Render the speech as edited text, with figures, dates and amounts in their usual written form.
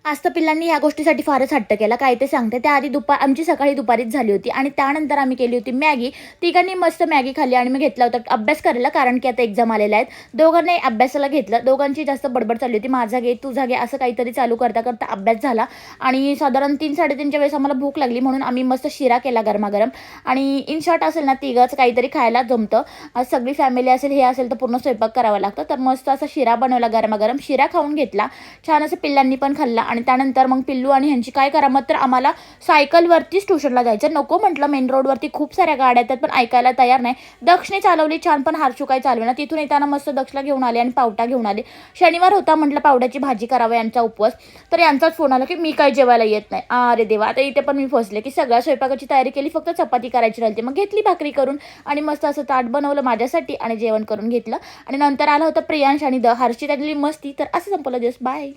आज तर पिल्लांनी ह्या गोष्टीसाठी फारच हट्ट केला. काय ते सांगते. त्याआधी आमची सकाळी दुपारीच झाली होती आणि त्यानंतर आम्ही केली होती मॅगी. तिघांनी मस्त मॅगी खाल्ली आणि मी घेतला होता अभ्यास करायला, कारण की आता एक्झाम आलेल्या आहेत. दोघांनाही अभ्यासाला घेतलं. दोघांची जास्त बडबड चालली होती. माझा घे, तुझा घे, असं काहीतरी चालू करता करता अभ्यास झाला आणि साधारण 3-3:30च्या वेळेस आम्हाला भूक लागली, म्हणून आम्ही मस्त शिरा केला गरमागरम. आणि इन शॉर्ट असेल ना, तिघंच काहीतरी खायला जमतं. आज सगळी फॅमिली असेल, हे असेल तर पूर्ण स्वयंपाक करावा लागतं. तर मस्त असा शिरा बनवला गरमागरम. शिरा खाऊन घेतला. छान असं पिल्लांनी पण खाल्ला आणि त्यानंतर मग पिल्लू आणि ह्यांची काय करामत, तर आम्हाला सायकलवरतीच ट्युशनला जायचं. नको म्हटलं, मेन रोडवरती खूप साऱ्या गाड्या आहेत, पण ऐकायला तयार नाही. दक्षने चालवली छान, पण हर्षू काय चालवेना. तिथून येताना मस्त दक्षला घेऊन आले आणि पावटा घेऊन आले. शनिवार होता, म्हटलं पावड्याची भाजी करावं यांचा उपवास. तर यांचाच फोन आला की मी काय जेवायला येत नाही. अरे देवा, आता इथे पण मी फसले की सगळ्या स्वयंपाकाची तयारी केली, फक्त चपाती करायची राहिली. मग घेतली भाकरी करून आणि मस्त असं ताट बनवलं माझ्यासाठी आणि जेवण करून घेतलं. आणि नंतर आला होता प्रियांश आणि हर्षी, त्यातली मस्ती. तर असं संपलं दिवस. बाय.